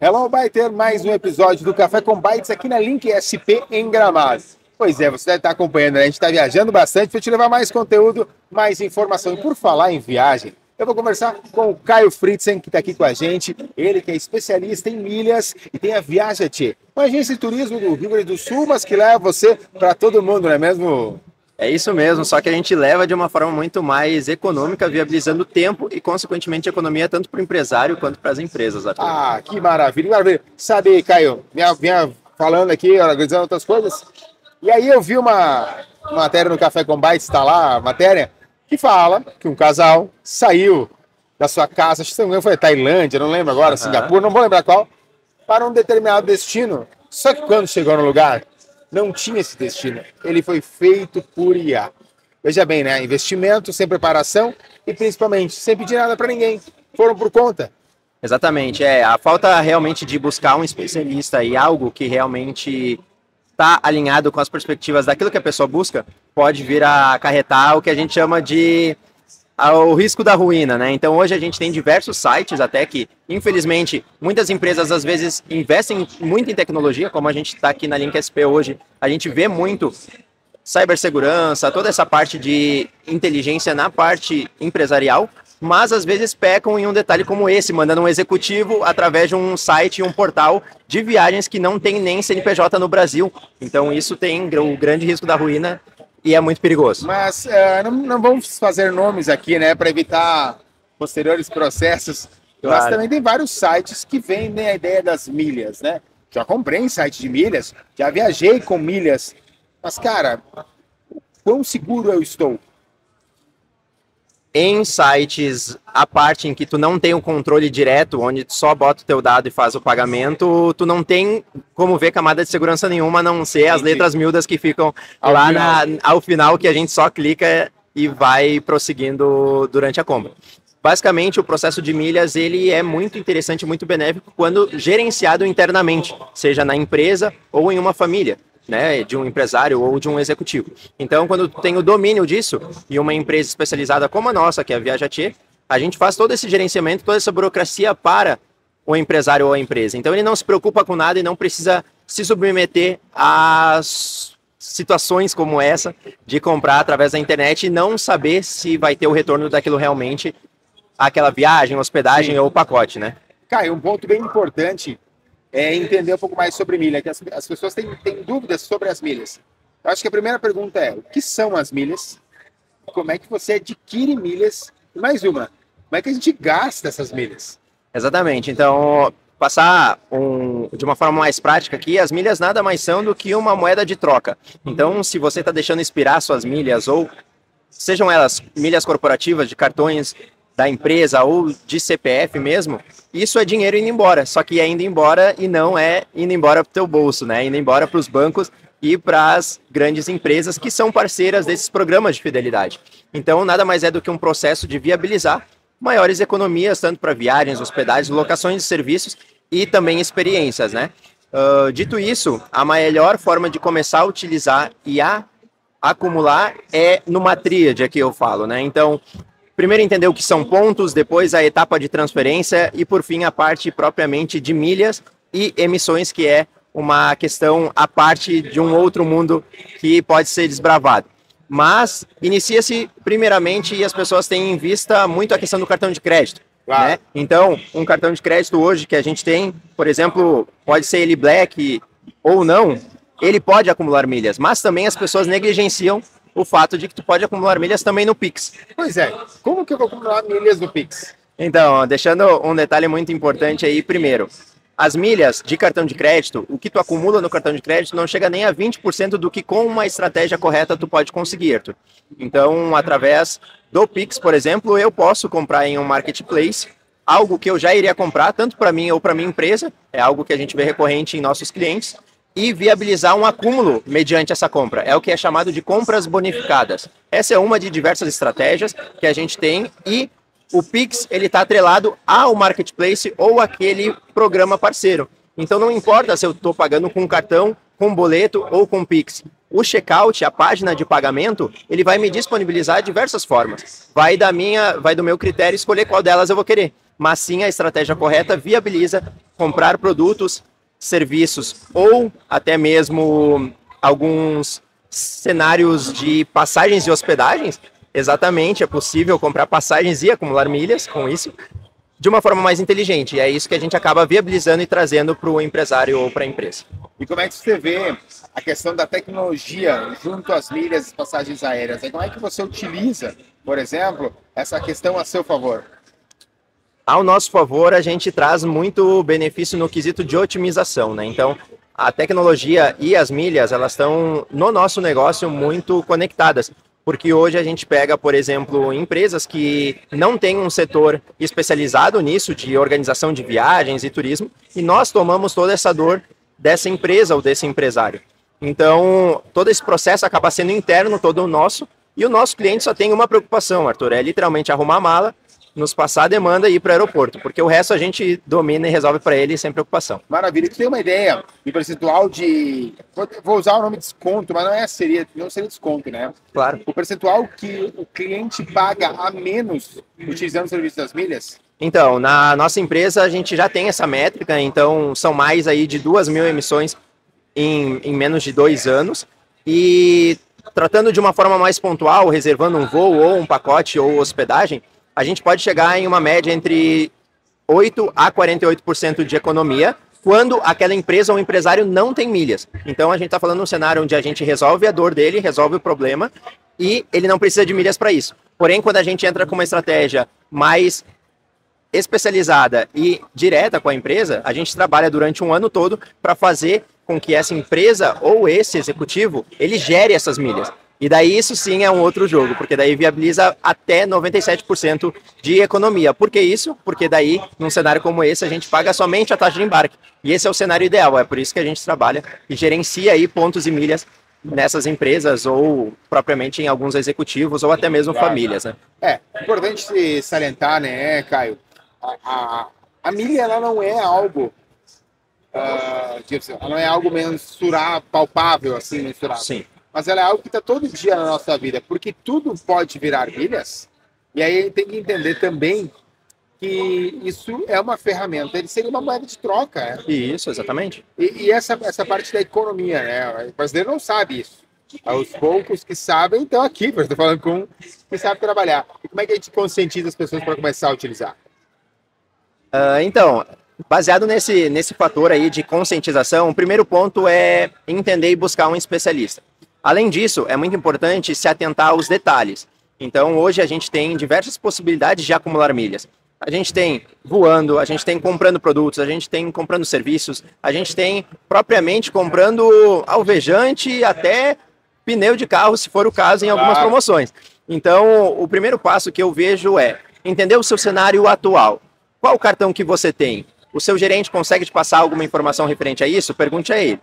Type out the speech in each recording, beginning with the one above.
Hello, Baiter, mais um episódio do Café com Bytes aqui na Link SP em Gramado. Pois é, você deve estar acompanhando, né? A gente está viajando bastante para te levar mais conteúdo, mais informação. E por falar em viagem, eu vou conversar com o Caio Fritzen, que está aqui com a gente. Ele que é especialista em milhas e tem a Viaja-T, uma agência de turismo do Rio Grande do Sul, mas que leva você para todo mundo, não é mesmo? É isso mesmo, só que a gente leva de uma forma muito mais econômica, viabilizando tempo e, consequentemente, economia tanto para o empresário quanto para as empresas, Arthur. Ah, que maravilha, que maravilha. Sabe, Caio, vinha falando aqui, organizando outras coisas, e aí eu vi uma matéria no Café com Bytes, está lá a matéria, que fala que um casal saiu da sua casa, acho que não foi Tailândia, não lembro agora, Singapura, não vou lembrar qual, para um determinado destino. Só que quando chegou no lugar, não tinha esse destino. Ele foi feito por IA. Veja bem, né? Investimento, sem preparação e, principalmente, sem pedir nada para ninguém. Foram por conta. Exatamente, a falta realmente de buscar um especialista e algo que realmente está alinhado com as perspectivas daquilo que a pessoa busca, pode vir a acarretar o que a gente chama de o risco da ruína, né? Então hoje a gente tem diversos sites até que, infelizmente, muitas empresas às vezes investem muito em tecnologia, como a gente está aqui na Link SP hoje, a gente vê muito cibersegurança, toda essa parte de inteligência na parte empresarial, mas às vezes pecam em um detalhe como esse, mandando um executivo através de um site, um portal de viagens que não tem nem CNPJ no Brasil. Então isso tem o grande risco da ruína e é muito perigoso. Mas não vamos fazer nomes aqui, né, para evitar posteriores processos. Claro. Mas também tem vários sites que vendem a ideia das milhas, né? Já comprei em site de milhas, já viajei com milhas. Mas, cara, quão seguro eu estou? Em sites, a parte em que tu não tem o controle direto, onde tu só bota o teu dado e faz o pagamento, tu não tem como ver camada de segurança nenhuma, a não ser as letras miúdas que ficam ao final, que a gente só clica e vai prosseguindo durante a compra. Basicamente, o processo de milhas ele é muito interessante, muito benéfico quando gerenciado internamente, seja na empresa ou em uma família, né, de um empresário ou de um executivo. Então, quando tem o domínio disso e uma empresa especializada como a nossa, que é a Viaja-T, a gente faz todo esse gerenciamento, toda essa burocracia para o empresário ou a empresa. Então, ele não se preocupa com nada e não precisa se submeter a situações como essa de comprar através da internet e não saber se vai ter o retorno daquilo realmente, aquela viagem, hospedagem ou pacote, né? Caio, um ponto bem importante é entender um pouco mais sobre milha, que as pessoas têm dúvidas sobre as milhas. Eu acho que a primeira pergunta é, o que são as milhas? Como é que você adquire milhas? E mais uma, como é que a gente gasta essas milhas? Exatamente, então, passar de uma forma mais prática aqui, as milhas nada mais são do que uma moeda de troca. Então, se você está deixando expirar suas milhas, ou sejam elas milhas corporativas de cartões da empresa ou de CPF mesmo, isso é dinheiro indo embora, só que é indo embora e não é indo embora para o teu bolso, né? Indo embora para os bancos e para as grandes empresas que são parceiras desses programas de fidelidade. Então, nada mais é do que um processo de viabilizar maiores economias, tanto para viagens, hospedagens, locações de serviços e também experiências, né? Dito isso, a melhor forma de começar a utilizar e a acumular é numa tríade, aqui eu falo, né? Então, primeiro entender o que são pontos, depois a etapa de transferência e, por fim, a parte propriamente de milhas e emissões, que é uma questão à parte de um outro mundo que pode ser desbravado. Mas inicia-se primeiramente e as pessoas têm em vista muito a questão do cartão de crédito. Claro. Né? Então, um cartão de crédito hoje que a gente tem, por exemplo, pode ser ele Black ou não, ele pode acumular milhas, mas também as pessoas negligenciam o fato de que tu pode acumular milhas também no Pix. Pois é, como que eu vou acumular milhas no Pix? Então, deixando um detalhe muito importante aí, primeiro, as milhas de cartão de crédito, o que tu acumula no cartão de crédito não chega nem a 20% do que com uma estratégia correta tu pode conseguir, Arthur. Então, através do Pix, por exemplo, eu posso comprar em um marketplace algo que eu já iria comprar, tanto para mim ou para minha empresa, é algo que a gente vê recorrente em nossos clientes, e viabilizar um acúmulo mediante essa compra. É o que é chamado de compras bonificadas. Essa é uma de diversas estratégias que a gente tem e o Pix ele está atrelado ao marketplace ou aquele programa parceiro. Então não importa se eu estou pagando com cartão, com boleto ou com Pix. O checkout, a página de pagamento, ele vai me disponibilizar diversas formas. Vai do meu critério escolher qual delas eu vou querer. mas sim a estratégia correta viabiliza comprar produtos, serviços ou até mesmo alguns cenários de passagens e hospedagens. Exatamente, é possível comprar passagens e acumular milhas com isso de uma forma mais inteligente. E é isso que a gente acaba viabilizando e trazendo para o empresário ou para a empresa. E como é que você vê a questão da tecnologia junto às milhas e passagens aéreas? E como é que você utiliza, por exemplo, essa questão a seu favor? Ao nosso favor, a gente traz muito benefício no quesito de otimização, né? Então, a tecnologia e as milhas, elas estão no nosso negócio muito conectadas. Porque hoje a gente pega, por exemplo, empresas que não têm um setor especializado nisso, de organização de viagens e turismo, e nós tomamos toda essa dor dessa empresa ou desse empresário. Então, todo esse processo acaba sendo interno, todo nosso, e o nosso cliente só tem uma preocupação, Arthur, é literalmente arrumar a mala, nos passar a demanda e ir para o aeroporto, porque o resto a gente domina e resolve para ele sem preocupação. Maravilha. Tu tem uma ideia de percentual de... Vou usar o nome desconto, mas não seria desconto, né? Claro. O percentual que o cliente paga a menos utilizando o serviço das milhas? Então, na nossa empresa a gente já tem essa métrica, então são mais aí de 2.000 emissões em menos de 2 anos, e tratando de uma forma mais pontual, reservando um voo ou um pacote ou hospedagem, a gente pode chegar em uma média entre 8% a 48% de economia quando aquela empresa ou empresário não tem milhas. Então a gente está falando de um cenário onde a gente resolve a dor dele, resolve o problema e ele não precisa de milhas para isso. Porém, quando a gente entra com uma estratégia mais especializada e direta com a empresa, a gente trabalha durante um ano todo para fazer com que essa empresa ou esse executivo, ele gere essas milhas. E daí isso sim é um outro jogo, porque daí viabiliza até 97% de economia. Por que isso? Porque daí, num cenário como esse, a gente paga somente a taxa de embarque. E esse é o cenário ideal, é por isso que a gente trabalha e gerencia aí pontos e milhas nessas empresas ou propriamente em alguns executivos ou até mesmo famílias, né? É importante se salientar, né, Caio? A milha, ela não é algo... ela não é algo mensurável, palpável, assim, mensurável. Sim. Mas ela é algo que está todo dia na nossa vida, porque tudo pode virar milhas, e aí tem que entender também que isso é uma ferramenta, ele seria uma moeda de troca. Né? Isso, exatamente. E essa parte da economia, né? O brasileiro não sabe isso. Os poucos que sabem estão aqui, porque eu estou falando com que sabe trabalhar. E como é que a gente conscientiza as pessoas para começar a utilizar? Então, baseado nesse fator aí de conscientização, o primeiro ponto é entender e buscar um especialista. Além disso, é muito importante se atentar aos detalhes. Então, hoje a gente tem diversas possibilidades de acumular milhas. A gente tem voando, a gente tem comprando produtos, a gente tem comprando serviços, a gente tem propriamente comprando alvejante até pneu de carro, se for o caso, em algumas promoções. Então, o primeiro passo que eu vejo é entender o seu cenário atual. Qual o cartão que você tem? O seu gerente consegue te passar alguma informação referente a isso? Pergunte a ele.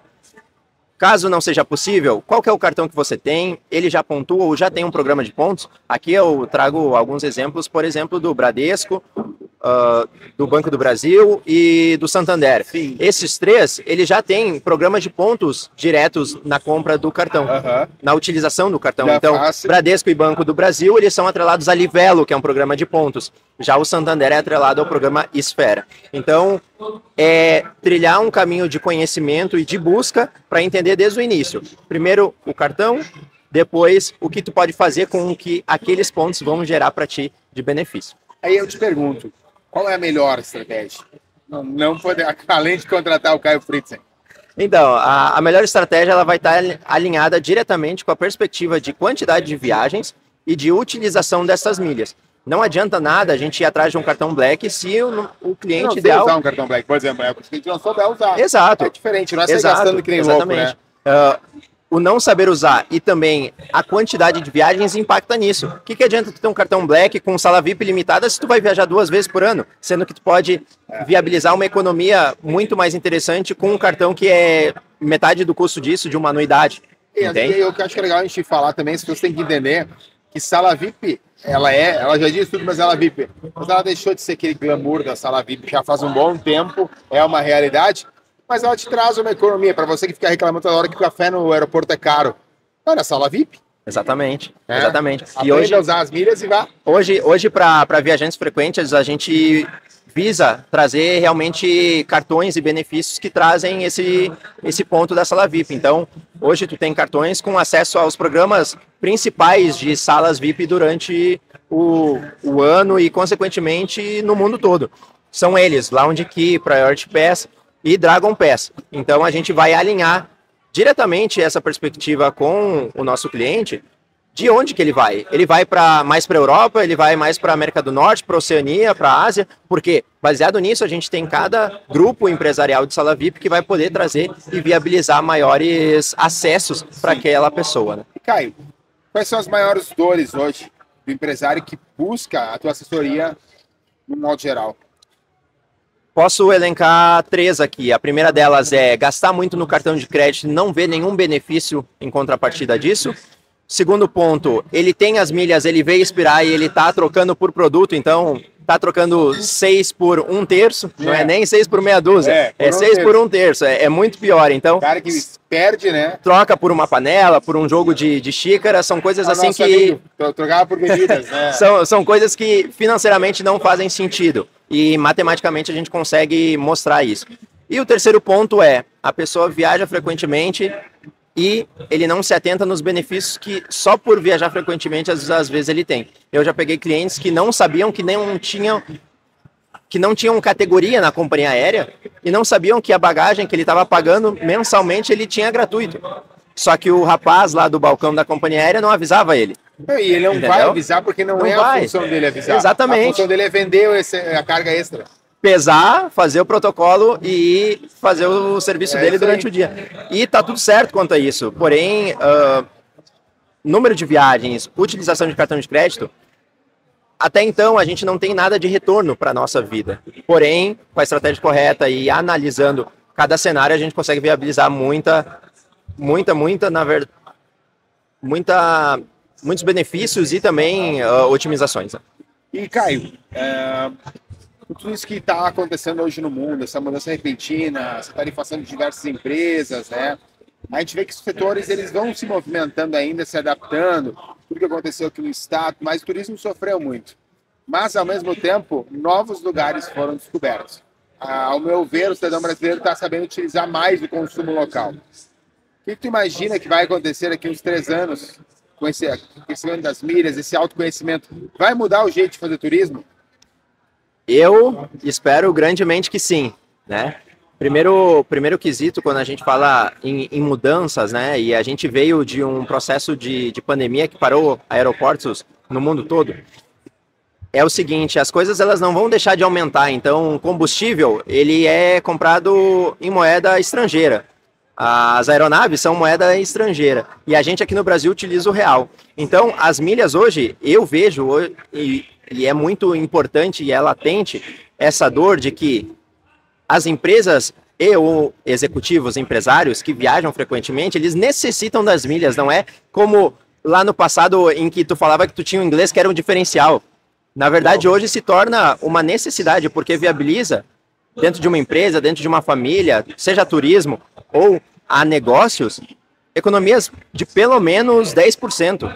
Caso não seja possível, qual que é o cartão que você tem? Ele já pontua ou já tem um programa de pontos? Aqui eu trago alguns exemplos, por exemplo, do Bradesco, do Banco do Brasil e do Santander. Sim. Esses três, eles já têm programas de pontos diretos na compra do cartão, na utilização do cartão. Já então, Bradesco e Banco do Brasil, eles são atrelados a Livelo, que é um programa de pontos. Já o Santander é atrelado ao programa Esfera. Então, é trilhar um caminho de conhecimento e de busca para entender desde o início. Primeiro, o cartão, depois, o que tu pode fazer com o que aqueles pontos vão gerar para ti de benefício. Aí eu te pergunto, qual é a melhor estratégia? Não poder, além de contratar o Caio Fritzen. Então, a melhor estratégia ela vai estar alinhada diretamente com a perspectiva de quantidade de viagens e de utilização dessas milhas. Não adianta nada a gente ir atrás de um cartão Black se o cliente não ideal... Não usar um cartão Black, por exemplo, porque a gente não souber usar. Exato. É diferente, não é sair gastando que nem louco, né? O não saber usar e também a quantidade de viagens impacta nisso. O que adianta tu ter um cartão Black com sala VIP limitada se tu vai viajar 2 vezes por ano? Sendo que tu pode viabilizar uma economia muito mais interessante com um cartão que é metade do custo disso, de uma anuidade. E eu acho que é legal a gente falar também, se você tem que entender que sala VIP, ela já diz tudo, mas ela é VIP. Mas ela deixou de ser aquele glamour da sala VIP, já faz um bom tempo, é uma realidade. Mas ela te traz uma economia, para você que fica reclamando toda hora que o café no aeroporto é caro. Olha, sala VIP. Exatamente, exatamente. E hoje a usar as milhas e vá. Hoje para viajantes frequentes, a gente visa trazer realmente cartões e benefícios que trazem esse ponto da sala VIP. Então, hoje tu tem cartões com acesso aos programas principais de salas VIP durante o ano e, consequentemente, no mundo todo. São eles, Lounge Key, Priority Pass e Dragon Pass. Então, a gente vai alinhar diretamente essa perspectiva com o nosso cliente. De onde que ele vai? Ele vai mais para a Europa, ele vai mais para a América do Norte, para a Oceania, para a Ásia, porque baseado nisso a gente tem cada grupo empresarial de sala VIP que vai poder trazer e viabilizar maiores acessos para aquela pessoa. Né? Caio, quais são as maiores dores hoje do empresário que busca a tua assessoria no modo geral? Posso elencar 3 aqui. A primeira delas é gastar muito no cartão de crédito e não ver nenhum benefício em contrapartida disso. Segundo ponto, ele tem as milhas, ele veio expirar e ele está trocando por produto, então está trocando 6 por 1/3, não é nem 6 por meia dúzia, é 6 por 1/3, é muito pior. Então, o cara que perde, né? Troca por uma panela, por um jogo de xícara, são coisas assim que... Amigo, trocava por bebidas, né? são coisas que financeiramente não fazem sentido e matematicamente a gente consegue mostrar isso. E o terceiro ponto é, a pessoa viaja frequentemente e ele não se atenta nos benefícios que só por viajar frequentemente às vezes ele tem. Eu já peguei clientes que não sabiam que não tinham categoria na companhia aérea e não sabiam que a bagagem que ele estava pagando mensalmente ele tinha gratuito. Só que o rapaz lá do balcão da companhia aérea não avisava ele. E ele não vai avisar porque não é a função dele avisar. Exatamente. A função dele é vender a carga extra. Pesar, fazer o protocolo e fazer o serviço dele durante o dia. E tá tudo certo quanto a isso. Porém, número de viagens, utilização de cartão de crédito, até então a gente não tem nada de retorno para a nossa vida. Porém, com a estratégia correta e analisando cada cenário, a gente consegue viabilizar muitos benefícios e também otimizações. E, Caio, tudo isso que está acontecendo hoje no mundo, essa mudança repentina, essa tarifação de diversas empresas, né? A gente vê que os setores eles vão se movimentando ainda, se adaptando, tudo que aconteceu aqui no estado, mas o turismo sofreu muito. Mas, ao mesmo tempo, novos lugares foram descobertos. Ao meu ver, o cidadão brasileiro está sabendo utilizar mais o consumo local. O que tu imagina que vai acontecer daqui uns 3 anos com esse crescimento das milhas, esse autoconhecimento? Vai mudar o jeito de fazer turismo? Eu espero grandemente que sim, né? Primeiro quesito, quando a gente fala em mudanças, né? E a gente veio de um processo de pandemia que parou aeroportos no mundo todo. É o seguinte, as coisas elas não vão deixar de aumentar. Então, o combustível, ele é comprado em moeda estrangeira. As aeronaves são moeda estrangeira. E a gente aqui no Brasil utiliza o real. Então, as milhas hoje, eu vejo, e é muito importante e é latente, essa dor de que as empresas e ou executivos, empresários que viajam frequentemente, eles necessitam das milhas. Não é como lá no passado em que tu falava que tu tinha o inglês que era um diferencial. Na verdade, hoje se torna uma necessidade, porque viabiliza dentro de uma empresa, dentro de uma família, seja turismo ou a negócios, economias de pelo menos 10%.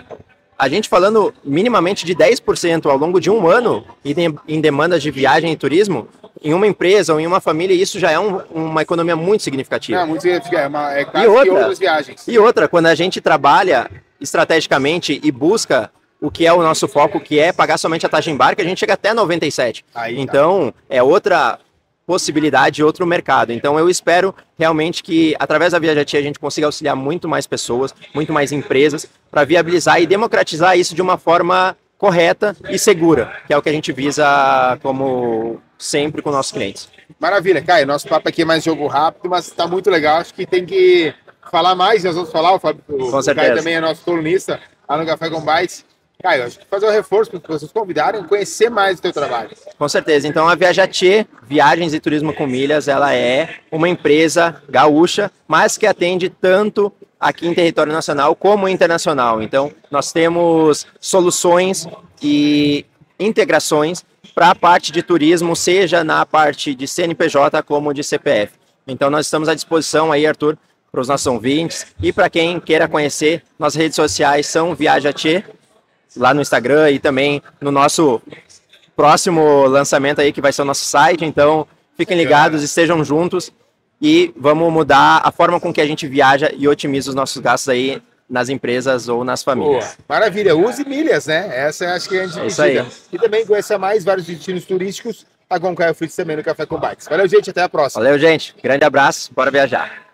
A gente falando minimamente de 10% ao longo de um ano em demandas de viagem e turismo, em uma empresa ou em uma família, isso já é uma economia muito significativa. Muito significativa, é quase que outras viagens. E outra, quando a gente trabalha estrategicamente e busca o que é o nosso foco, que é pagar somente a taxa de embarque, a gente chega até 97. Então, é outra possibilidade, outro mercado. Então, eu espero realmente que, através da Viajati, a gente consiga auxiliar muito mais pessoas, muito mais empresas, para viabilizar e democratizar isso de uma forma correta e segura, que é o que a gente visa, como sempre, com nossos clientes. Maravilha, Caio. Nosso papo aqui é mais jogo rápido, mas está muito legal. Acho que tem que falar mais, nós vamos falar. O Caio também é nosso colunista lá no Café com Bytes. Caio, acho que fazer um reforço para vocês convidarem, conhecer mais o teu trabalho. Com certeza. Então, a Viajati, Viagens e Turismo com Milhas, ela é uma empresa gaúcha, mas que atende tanto aqui em território nacional como internacional. Então, nós temos soluções e integrações para a parte de turismo, seja na parte de CNPJ como de CPF. Então, nós estamos à disposição aí, Arthur, para os nossos ouvintes e para quem queira conhecer, nossas redes sociais são Viajati, lá no Instagram e também no nosso próximo lançamento aí que vai ser o nosso site, então fiquem ligados, estejam juntos e vamos mudar a forma com que a gente viaja e otimiza os nossos gastos aí nas empresas ou nas famílias. Boa. Maravilha, use milhas, né? Essa eu acho que a gente precisa. E também conheça mais vários destinos turísticos, a Caio Fritz também no Café com Bikes. Valeu, gente, até a próxima. Valeu, gente. Grande abraço, bora viajar.